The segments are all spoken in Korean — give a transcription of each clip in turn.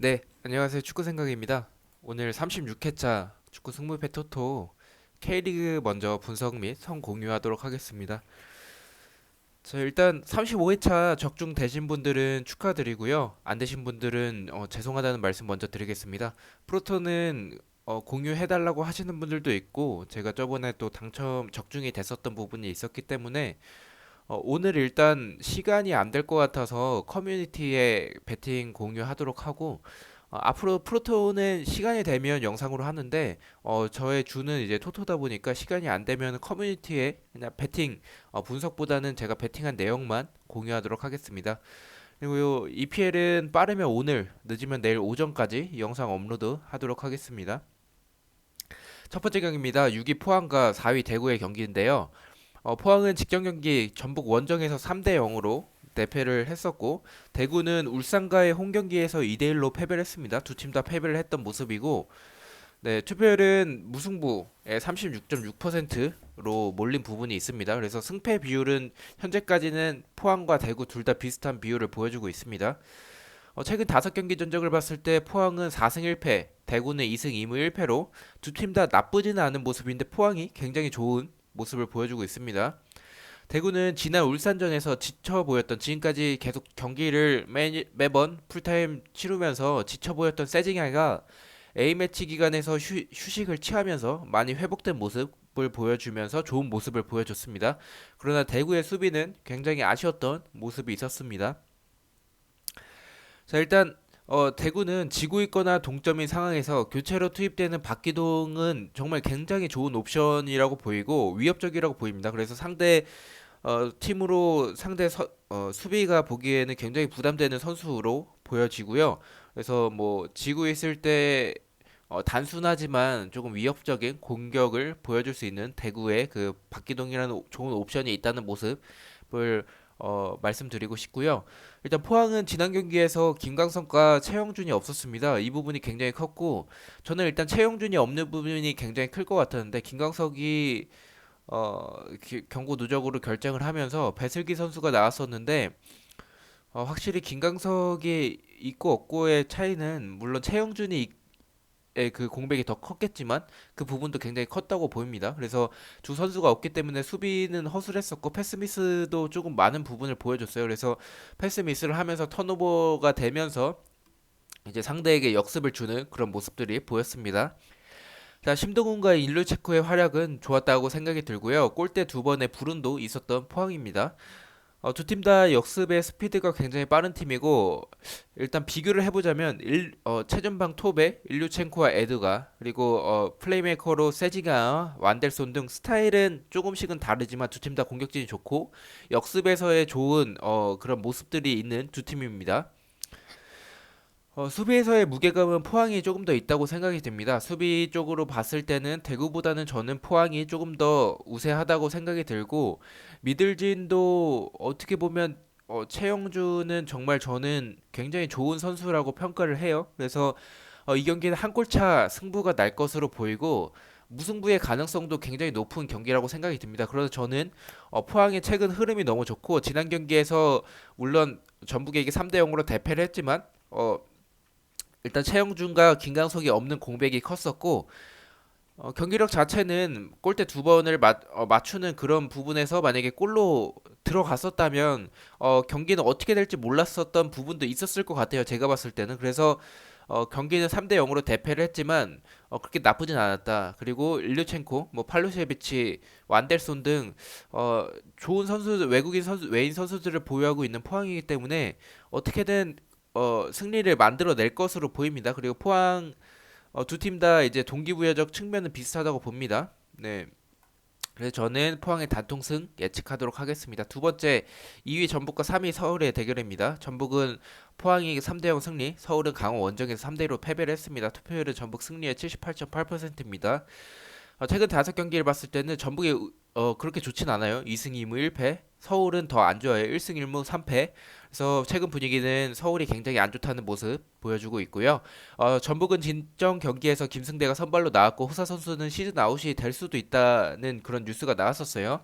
네, 안녕하세요. 축구 생각입니다. 오늘 36회차 축구 승부패 토토 K리그 먼저 분석 및 성 공유하도록 하겠습니다. 일단 35회차 적중 되신 분들은 축하드리고요. 안 되신 분들은 죄송하다는 말씀 먼저 드리겠습니다. 프로토는 공유해달라고 하시는 분들도 있고 제가 저번에 또 당첨 적중이 됐었던 부분이 있었기 때문에 오늘 일단 시간이 안 될 것 같아서 커뮤니티에 배팅 공유하도록 하고 앞으로 프로토는 시간이 되면 영상으로 하는데 저의 주는 이제 토토다 보니까 시간이 안 되면 커뮤니티에 그냥 배팅 분석보다는 제가 배팅한 내용만 공유하도록 하겠습니다. 그리고 요 EPL은 빠르면 오늘, 늦으면 내일 오전까지 영상 업로드 하도록 하겠습니다. 첫 번째 경기입니다. 6위 포항과 4위 대구의 경기인데요. 포항은 직전 경기 전북 원정에서 3대 0으로 대패를 했었고 대구는 울산과의 홈 경기에서 2대 1로 패배를 했습니다. 두 팀 다 패배를 했던 모습이고 네, 투표율은 무승부의 36.6%로 몰린 부분이 있습니다. 그래서 승패 비율은 현재까지는 포항과 대구 둘 다 비슷한 비율을 보여주고 있습니다. 최근 5경기 전적을 봤을 때 포항은 4승 1패, 대구는 2승 2무 1패로 두 팀 다 나쁘지는 않은 모습인데 포항이 굉장히 좋은 모습을 보여주고 있습니다. 대구는 지난 울산전에서 지쳐 보였던 지금까지 계속 경기를 매번 풀타임 치르면서 지쳐 보였던 세징야가 A매치 기간에서 휴식을 취하면서 많이 회복된 모습을 보여주면서 좋은 모습을 보여줬습니다. 그러나 대구의 수비는 굉장히 아쉬웠던 모습이 있었습니다. 일단 대구는 지고 있거나 동점인 상황에서 교체로 투입되는 박기동은 정말 굉장히 좋은 옵션이라고 보이고 위협적이라고 보입니다. 그래서 팀으로 수비가 보기에는 굉장히 부담되는 선수로 보여지고요. 그래서 뭐 지고 있을 때 단순하지만 조금 위협적인 공격을 보여줄 수 있는 대구의 그 박기동이라는 좋은 옵션이 있다는 모습을 말씀드리고 싶고요. 일단 포항은 지난 경기에서 김광석과 최영준이 없었습니다. 이 부분이 굉장히 컸고 저는 일단 최영준이 없는 부분이 굉장히 클 것 같았는데 김광석이 경고 누적으로 결정을 하면서 배슬기 선수가 나왔었는데 확실히 김광석이 있고 없고의 차이는 물론 그 공백이 더 컸겠지만 그 부분도 굉장히 컸다고 보입니다. 그래서 두 선수가 없기 때문에 수비는 허술했었고 패스 미스도 조금 많은 부분을 보여줬어요. 그래서 패스 미스를 하면서 턴오버가 되면서 이제 상대에게 역습을 주는 그런 모습들이 보였습니다. 자, 심동훈과 일루체코의 활약은 좋았다고 생각이 들고요. 골대 두 번의 불운도 있었던 포항입니다. 두 팀 다 역습의 스피드가 굉장히 빠른 팀이고 일단 비교를 해보자면 최전방 톱에 일류첸코와 에드가 그리고 플레이메이커로 세지가 완델손 등 스타일은 조금씩은 다르지만 두 팀 다 공격진이 좋고 역습에서의 좋은 그런 모습들이 있는 두 팀입니다. 수비에서의 무게감은 포항이 조금 더 있다고 생각이 듭니다. 수비 쪽으로 봤을 때는 대구보다는 저는 포항이 조금 더 우세하다고 생각이 들고 미들진도 어떻게 보면 최영주는 정말 저는 굉장히 좋은 선수라고 평가를 해요. 그래서 이 경기는 한 골차 승부가 날 것으로 보이고 무승부의 가능성도 굉장히 높은 경기라고 생각이 듭니다. 그래서 저는 포항의 최근 흐름이 너무 좋고 지난 경기에서 물론 전북에게 3대 0으로 대패를 했지만 일단 최영준과 김강석이 없는 공백이 컸었고 경기력 자체는 골대 두 번을 맞추는 그런 부분에서 만약에 골로 들어갔었다면 경기는 어떻게 될지 몰랐었던 부분도 있었을 것 같아요. 제가 봤을 때는 그래서 경기는 3대 0으로 대패를 했지만 그렇게 나쁘진 않았다. 그리고 일류첸코, 뭐 팔루세비치, 완델손 등 좋은 외인 선수들을 보유하고 있는 포항이기 때문에 어떻게든 승리를 만들어낼 것으로 보입니다. 그리고 포항 두 팀 다 이제 동기부여적 측면은 비슷하다고 봅니다. 네. 그래서 저는 포항의 단통승 예측하도록 하겠습니다. 두 번째 2위 전북과 3위 서울의 대결입니다. 전북은 포항이 3대 0 승리, 서울은 강원 원정에서 3대 1로 패배를 했습니다. 투표율은 전북 승리의 78.8%입니다. 최근 5경기를 봤을 때는 전북이 그렇게 좋진 않아요. 2승 2무 1패. 서울은 더 안 좋아요. 1승 1무 3패. 그래서 최근 분위기는 서울이 굉장히 안 좋다는 모습 보여주고 있고요. 전북은 진정 경기에서 김승대가 선발로 나왔고 호사 선수는 시즌 아웃이 될 수도 있다는 그런 뉴스가 나왔었어요.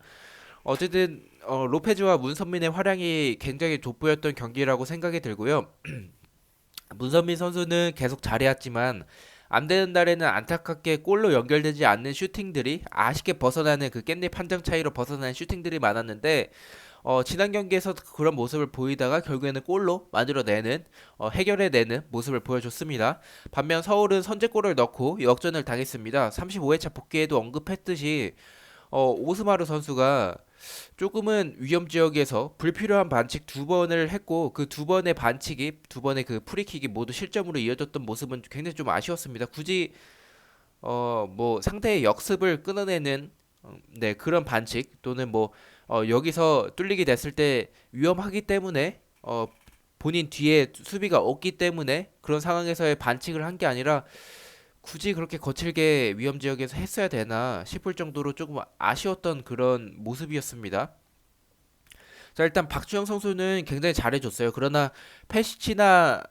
어쨌든 로페즈와 문선민의 활약이 굉장히 돋보였던 경기라고 생각이 들고요. 문선민 선수는 계속 잘해왔지만 안 되는 날에는 안타깝게 골로 연결되지 않는 슈팅들이 아쉽게 벗어나는 그 깻잎 한 장 차이로 벗어나는 슈팅들이 많았는데 지난 경기에서 그런 모습을 보이다가 결국에는 골로 만들어내는 해결해내는 모습을 보여줬습니다. 반면 서울은 선제골을 넣고 역전을 당했습니다. 35회차 복귀에도 언급했듯이 오스마르 선수가 조금은 위험 지역에서 불필요한 반칙 두 번을 했고 그 두 번의 반칙이 두 번의 그 프리킥이 모두 실점으로 이어졌던 모습은 굉장히 좀 아쉬웠습니다. 굳이 뭐 상대의 역습을 끊어내는 네 그런 반칙 또는 뭐 여기서 뚫리게 됐을 때 위험하기 때문에 본인 뒤에 수비가 없기 때문에 그런 상황에서의 반칙을 한 게 아니라 굳이 그렇게 거칠게 위험 지역에서 했어야 되나 싶을 정도로 조금 아쉬웠던 그런 모습이었습니다. 자, 일단 박주영 선수는 굉장히 잘해줬어요. 그러나 페시치나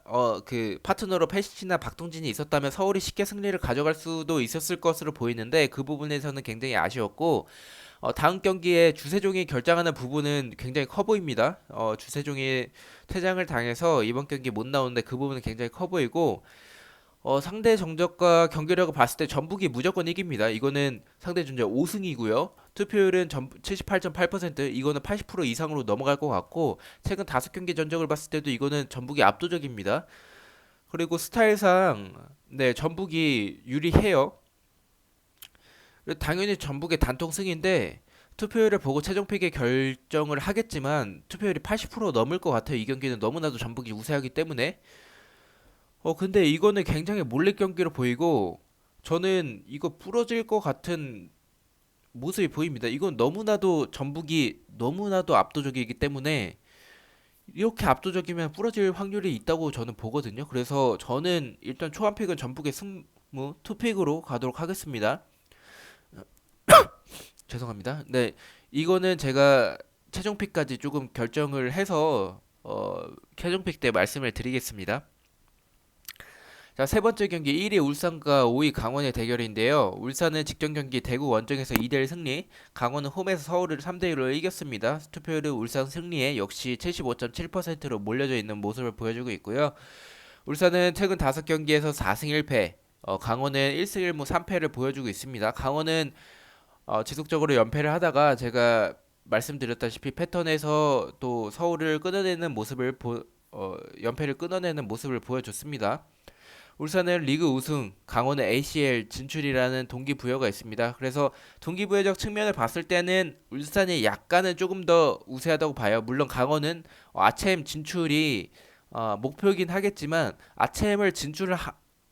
그 파트너로 페시치나 박동진이 있었다면 서울이 쉽게 승리를 가져갈 수도 있었을 것으로 보이는데 그 부분에서는 굉장히 아쉬웠고 다음 경기에 주세종이 결정하는 부분은 굉장히 커 보입니다. 주세종이 퇴장을 당해서 이번 경기 못 나오는데 그 부분은 굉장히 커 보이고 상대 정적과 경기력을 봤을 때 전북이 무조건 이깁니다. 이거는 상대 전적 5승이고요. 투표율은 78.8%, 이거는 80% 이상으로 넘어갈 것 같고 최근 5경기 전적을 봤을 때도 이거는 전북이 압도적입니다. 그리고 스타일상 네, 전북이 유리해요. 당연히 전북의 단통 승인데 투표율을 보고 최종픽의 결정을 하겠지만 투표율이 80% 넘을 것 같아요. 이 경기는 너무나도 전북이 우세하기 때문에 근데 이거는 굉장히 몰래 경기로 보이고 저는 이거 부러질 것 같은 모습이 보입니다. 이건 너무나도 전북이 너무나도 압도적이기 때문에 이렇게 압도적이면 부러질 확률이 있다고 저는 보거든요. 그래서 저는 일단 초반픽은 전북의 승무 투픽으로 가도록 하겠습니다. 죄송합니다. 네, 이거는 제가 최종픽까지 조금 결정을 해서 최종픽 때 말씀을 드리겠습니다. 자, 세 번째 경기 1위 울산과 5위 강원의 대결인데요. 울산은 직전 경기 대구 원정에서 2대1 승리, 강원은 홈에서 서울을 3대1로 이겼습니다. 투표율은 울산 승리에 역시 75.7%로 몰려져 있는 모습을 보여주고 있고요. 울산은 최근 5경기에서 4승 1패, 강원은 1승 1무 3패를 보여주고 있습니다. 강원은 지속적으로 연패를 하다가 제가 말씀드렸다시피 패턴에서 또 서울을 끊어내는 연패를 끊어내는 모습을 보여줬습니다. 울산은 리그 우승, 강원은 ACL 진출이라는 동기부여가 있습니다. 그래서 동기부여적 측면을 봤을 때는 울산이 약간은 조금 더 우세하다고 봐요. 물론 강원은 아챔 진출이 목표이긴 하겠지만 아챔을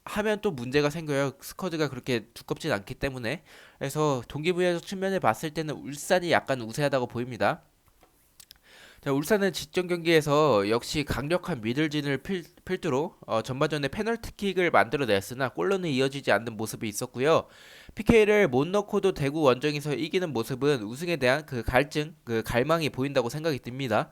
하면 또 문제가 생겨요. 스쿼드가 그렇게 두껍진 않기 때문에. 그래서 동기부여적 측면을 봤을 때는 울산이 약간 우세하다고 보입니다. 자, 울산은 직전 경기에서 역시 강력한 미들진을 필두로 전반전에 페널티킥을 만들어냈으나 골로는 이어지지 않는 모습이 있었고요. PK를 못 넣고도 대구 원정에서 이기는 모습은 우승에 대한 그 갈증, 그 갈망이 보인다고 생각이 듭니다.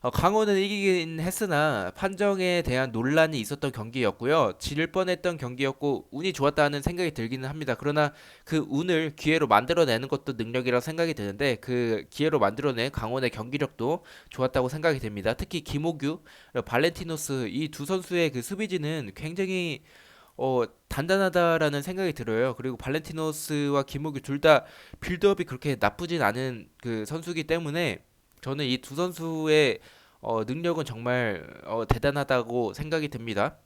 강호는 이기긴 했으나 판정에 대한 논란이 있었던 경기였고요. 질 뻔했던 경기였고 운이 좋았다는 생각이 들기는 합니다. 그러나 그 운을 기회로 만들어내는 것도 능력이라고 생각이 드는데 그 기회로 만들어낸 강원의 경기력도 좋았다고 생각이 됩니다. 특히 김호규, 발렌티노스 이 두 선수의 그 수비진은 굉장히 단단하다라는 생각이 들어요. 그리고 발렌티노스와 김호규 둘 다 빌드업이 그렇게 나쁘진 않은 그 선수기 때문에 저는 이 두 선수의 능력은 정말 대단하다고 생각이 듭니다.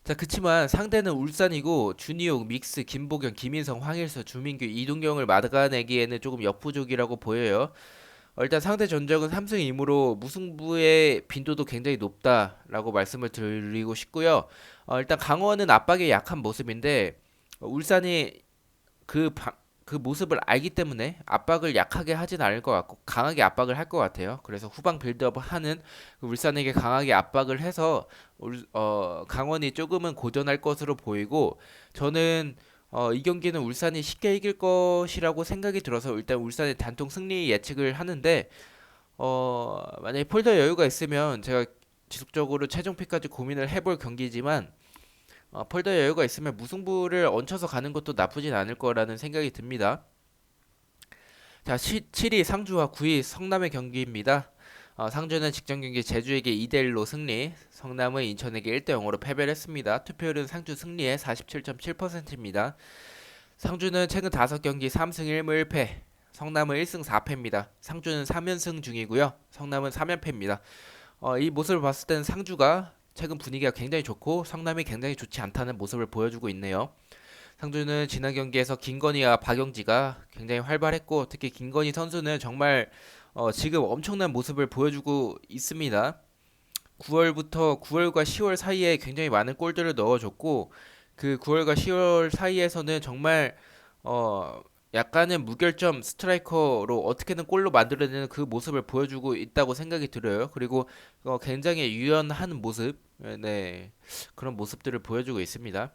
자, 그치만 상대는 울산이고 준이옥, 믹스, 김보경, 김인성, 황일서, 주민규, 이동경을 막아내기에는 조금 역부족이라고 보여요. 일단 상대 전적은 3승 2무로 무승부의 빈도도 굉장히 높다라고 말씀을 드리고 싶고요. 일단 강원은 압박에 약한 모습인데 울산이 그, 그 모습을 알기 때문에 압박을 약하게 하진 않을 것 같고 강하게 압박을 할 것 같아요. 그래서 후방 빌드업을 하는 그 울산에게 강하게 압박을 해서 강원이 조금은 고전할 것으로 보이고 저는 이 경기는 울산이 쉽게 이길 것이라고 생각이 들어서 일단 울산의 단통 승리 예측을 하는데 만약에 폴더 여유가 있으면 제가 지속적으로 최종픽까지 고민을 해볼 경기지만 폴더 여유가 있으면 무승부를 얹혀서 가는 것도 나쁘진 않을 거라는 생각이 듭니다. 자, 7위 상주와 9위 성남의 경기입니다. 상주는 직전 경기 제주에게 2대1로 승리, 성남은 인천에게 1대0으로 패배를 했습니다. 투표율은 상주 승리의 47.7%입니다. 상주는 최근 5경기 3승 1무 1패, 성남은 1승 4패입니다. 상주는 3연승 중이고요. 성남은 3연패입니다. 이 모습을 봤을 때는 상주가 최근 분위기가 굉장히 좋고 성남이 굉장히 좋지 않다는 모습을 보여주고 있네요. 상주는 지난 경기에서 김건희와 박영지가 굉장히 활발했고 특히 김건희 선수는 정말 지금 엄청난 모습을 보여주고 있습니다. 9월과 10월 사이에 굉장히 많은 골들을 넣어줬고 그 9월과 10월 사이에서는 정말 약간은 무결점 스트라이커로 어떻게든 골로 만들어내는 그 모습을 보여주고 있다고 생각이 들어요. 그리고 굉장히 유연한 모습, 네, 그런 모습들을 보여주고 있습니다.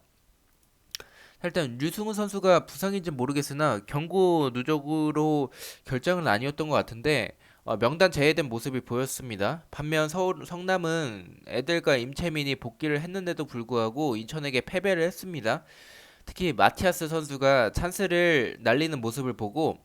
일단 류승우 선수가 부상인지 모르겠으나 경고 누적으로 결정은 아니었던 것 같은데 명단 제외된 모습이 보였습니다. 반면 성남은 애들과 임채민이 복귀를 했는데도 불구하고 인천에게 패배를 했습니다. 특히 마티아스 선수가 찬스를 날리는 모습을 보고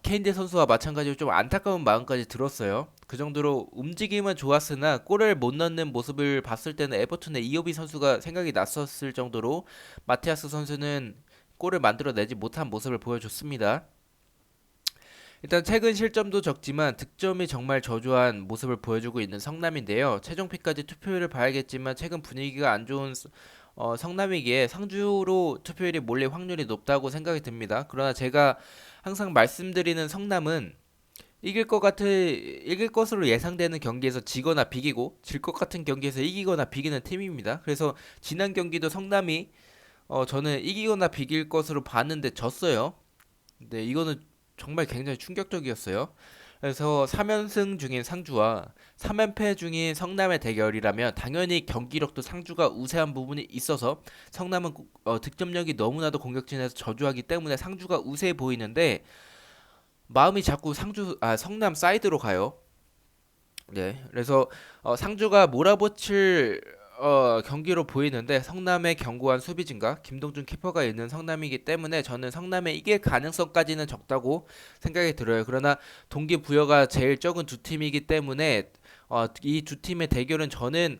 케인대 선수와 마찬가지로 좀 안타까운 마음까지 들었어요. 그 정도로 움직임은 좋았으나 골을 못 넣는 모습을 봤을 때는 에버튼의 이오비 선수가 생각이 났었을 정도로 마티아스 선수는 골을 만들어내지 못한 모습을 보여줬습니다. 일단 최근 실점도 적지만 득점이 정말 저조한 모습을 보여주고 있는 성남인데요. 최종픽까지 투표율을 봐야겠지만 최근 분위기가 안 좋은 성남이기에 상주로 투표율이 몰릴 확률이 높다고 생각이 듭니다. 그러나 제가 항상 말씀드리는 성남은 이길 것으로 예상되는 경기에서 지거나 비기고 질 것 같은 경기에서 이기거나 비기는 팀입니다. 그래서 지난 경기도 성남이 저는 이기거나 비길 것으로 봤는데 졌어요. 근데 이거는 정말 굉장히 충격적이었어요. 그래서 3연승 중인 상주와 3연패 중인 성남의 대결이라면 당연히 경기력도 상주가 우세한 부분이 있어서 성남은 득점력이 너무나도 공격진에서 저조하기 때문에 상주가 우세해 보이는데 마음이 자꾸 성남 사이드로 가요. 네, 그래서 상주가 몰아붙일 경기로 보이는데 성남의 견고한 수비진과 김동준 키퍼가 있는 성남이기 때문에 저는 성남의 이길 가능성까지는 적다고 생각이 들어요. 그러나 동기부여가 제일 적은 두 팀이기 때문에 이 두 팀의 대결은 저는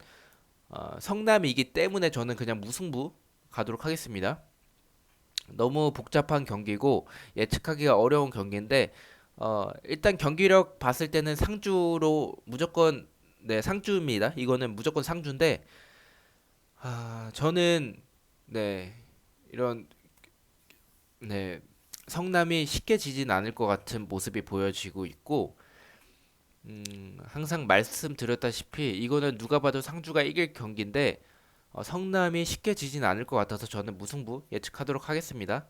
성남이기 때문에 저는 그냥 무승부 가도록 하겠습니다. 너무 복잡한 경기고 예측하기가 어려운 경기인데 일단 경기력 봤을 때는 상주로 무조건 네 상주입니다. 이거는 무조건 상주인데 저는 네 이런 네 성남이 쉽게 지진 않을 것 같은 모습이 보여지고 있고 항상 말씀드렸다시피 이거는 누가 봐도 상주가 이길 경기인데 성남이 쉽게 지진 않을 것 같아서 저는 무승부 예측하도록 하겠습니다.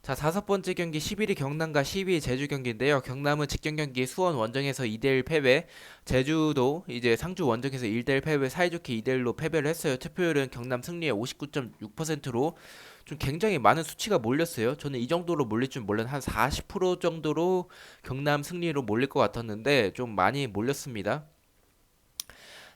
자, 5번째 경기 11위 경남과 12위 제주 경기인데요. 경남은 직전 경기 수원 원정에서 2대1 패배, 제주도 이제 상주 원정에서 1대1 패배, 사이좋게 2대1로 패배를 했어요. 투표율은 경남 승리의 59.6%로 좀 굉장히 많은 수치가 몰렸어요. 저는 이 정도로 몰릴 줄 몰랐는데 한 40% 정도로 경남 승리로 몰릴 것 같았는데 좀 많이 몰렸습니다.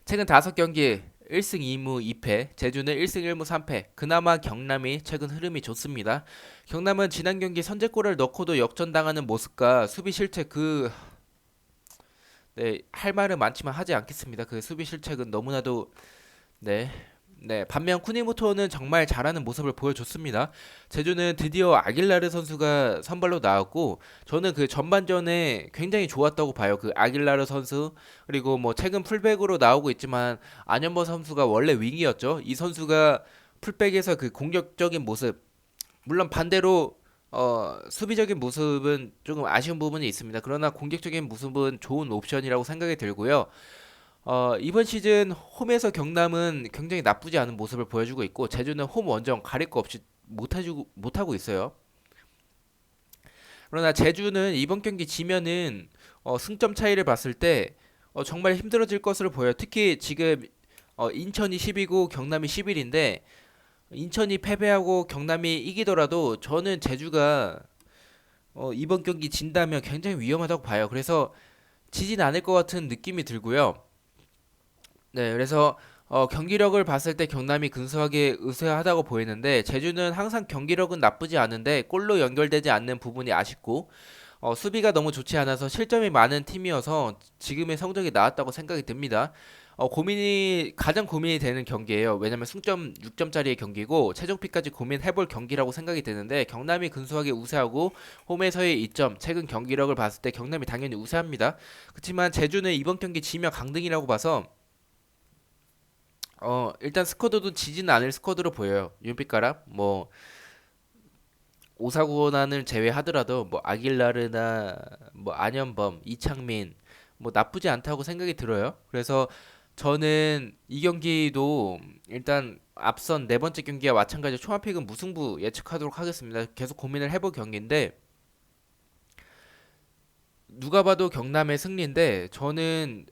최근 5경기 1승 2무 2패, 제주는 1승 1무 3패. 그나마 경남이 최근 흐름이 좋습니다. 경남은 지난 경기 선제골을 넣고도 역전당하는 모습과 수비 실책 네, 할 말은 많지만 하지 않겠습니다. 그 수비 실책은 너무나도 네. 네, 반면 쿠니모토는 정말 잘하는 모습을 보여줬습니다. 제주는 드디어 아길라르 선수가 선발로 나왔고 저는 그 전반전에 굉장히 좋았다고 봐요. 그 아길라르 선수 그리고 뭐 최근 풀백으로 나오고 있지만 안현범 선수가 원래 윙이었죠. 이 선수가 풀백에서 그 공격적인 모습 물론 반대로 수비적인 모습은 조금 아쉬운 부분이 있습니다. 그러나 공격적인 모습은 좋은 옵션이라고 생각이 들고요. 이번 시즌 홈에서 경남은 굉장히 나쁘지 않은 모습을 보여주고 있고 제주는 홈 원정 가릴 거 없이 못하고 있어요. 그러나 제주는 이번 경기 지면은 승점 차이를 봤을 때 정말 힘들어질 것으로 보여요. 특히 지금 인천이 10이고 경남이 11인데 인천이 패배하고 경남이 이기더라도 저는 제주가 이번 경기 진다면 굉장히 위험하다고 봐요. 그래서 지진 않을 것 같은 느낌이 들고요. 네, 그래서 경기력을 봤을 때 경남이 근소하게 우세하다고 보이는데 제주는 항상 경기력은 나쁘지 않은데 골로 연결되지 않는 부분이 아쉽고 수비가 너무 좋지 않아서 실점이 많은 팀이어서 지금의 성적이 나왔다고 생각이 듭니다. 가장 고민이 되는 경기예요. 왜냐면 승점 6점짜리의 경기고 최종피까지 고민해볼 경기라고 생각이 드는데 경남이 근소하게 우세하고 홈에서의 2점, 최근 경기력을 봤을 때 경남이 당연히 우세합니다. 그렇지만 제주는 이번 경기 지면 강등이라고 봐서 일단 스쿼드도 지지는 않을 스쿼드로 보여요. 윤빛가람, 뭐 오사고난을 제외하더라도 뭐 아길라르나 뭐 안현범, 이창민 뭐 나쁘지 않다고 생각이 들어요. 그래서 저는 이 경기도 일단 앞선 네 번째 경기와 마찬가지로 총합픽은 무승부 예측하도록 하겠습니다. 계속 고민을 해볼 경기인데 누가 봐도 경남의 승리인데 저는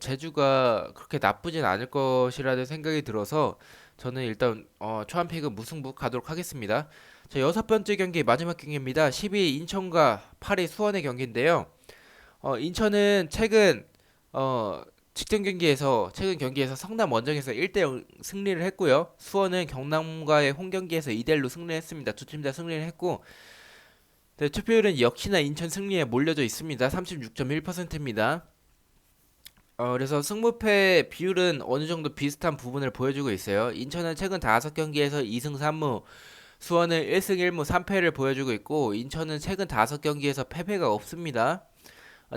제주가 그렇게 나쁘진 않을 것이라는 생각이 들어서 저는 일단 초안픽은 무승부 가도록 하겠습니다. 자, 여섯 번째 경기 마지막 경기입니다. 12위 인천과 8위 수원의 경기인데요. 인천은 최근 경기에서 성남 원정에서 1대0 승리를 했고요. 수원은 경남과의 홈 경기에서 2대1로 승리를 했습니다. 두 팀 다 승리를 했고 네, 투표율은 역시나 인천 승리에 몰려져 있습니다. 36.1%입니다. 그래서 승무패 비율은 어느 정도 비슷한 부분을 보여주고 있어요. 인천은 최근 5경기에서 2승 3무, 수원은 1승 1무 3패를 보여주고 있고 인천은 최근 5경기에서 패배가 없습니다.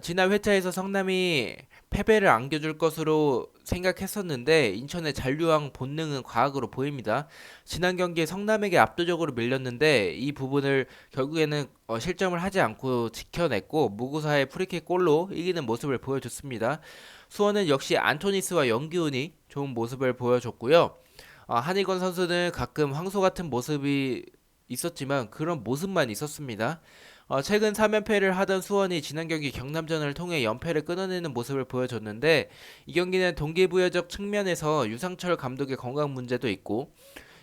지난 회차에서 성남이 패배를 안겨줄 것으로 생각했었는데 인천의 잔류왕 본능은 과학으로 보입니다. 지난 경기에 성남에게 압도적으로 밀렸는데 이 부분을 결국에는 실점을 하지 않고 지켜냈고 무구사의 프리킥 골로 이기는 모습을 보여줬습니다. 수원은 역시 안토니스와 영기훈이 좋은 모습을 보여줬고요. 한희건 선수는 가끔 황소 같은 모습이 있었지만 그런 모습만 있었습니다. 최근 3연패를 하던 수원이 지난 경기 경남전을 통해 연패를 끊어내는 모습을 보여줬는데 이 경기는 동기부여적 측면에서 유상철 감독의 건강 문제도 있고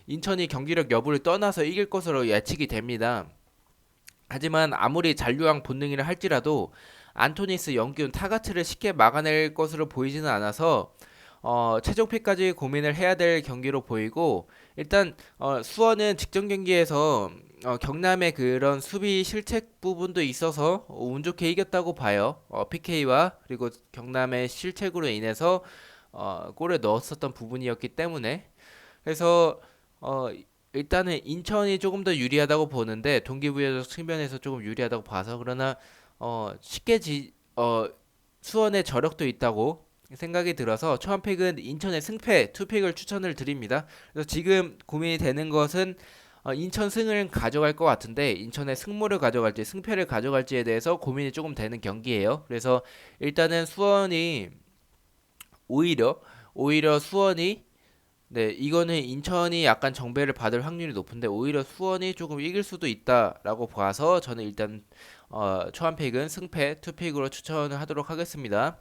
인천이 경기력 여부를 떠나서 이길 것으로 예측이 됩니다. 하지만 아무리 잔류왕 본능이라 할지라도 안토니스, 영기훈, 타가트를 쉽게 막아낼 것으로 보이지는 않아서 최종패까지 고민을 해야 될 경기로 보이고 일단 수원은 직전 경기에서 경남의 그런 수비 실책 부분도 있어서 운 좋게 이겼다고 봐요. PK와 그리고 경남의 실책으로 인해서 골을 넣었었던 부분이었기 때문에 그래서 일단은 인천이 조금 더 유리하다고 보는데 동기부여적 측면에서 조금 유리하다고 봐서 그러나 쉽게 수원의 저력도 있다고 생각이 들어서 초안픽은 인천의 승패 투픽을 추천을 드립니다. 그래서 지금 고민이 되는 것은 인천 승을 가져갈 것 같은데 인천의 승무를 가져갈지 승패를 가져갈지에 대해서 고민이 조금 되는 경기예요. 그래서 일단은 수원이 오히려 수원이 네, 이거는 인천이 약간 정배를 받을 확률이 높은데 오히려 수원이 조금 이길 수도 있다라고 봐서 저는 일단 초안픽은 승패 투픽으로 추천을 하도록 하겠습니다.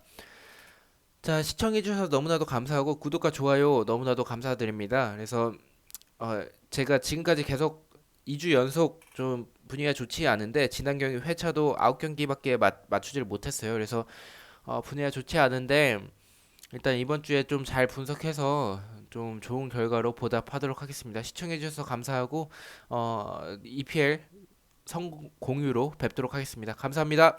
자, 시청해주셔서 너무나도 감사하고 구독과 좋아요 너무나도 감사드립니다. 그래서 제가 지금까지 계속 2주 연속 좀 분위기가 좋지 않은데 지난 경기 회차도 9경기밖에 맞추지를 못했어요. 그래서 분위기가 좋지 않은데 일단 이번 주에 좀 잘 분석해서 좀 좋은 결과로 보답하도록 하겠습니다. 시청해주셔서 감사하고 EPL 성공유로 뵙도록 하겠습니다. 감사합니다.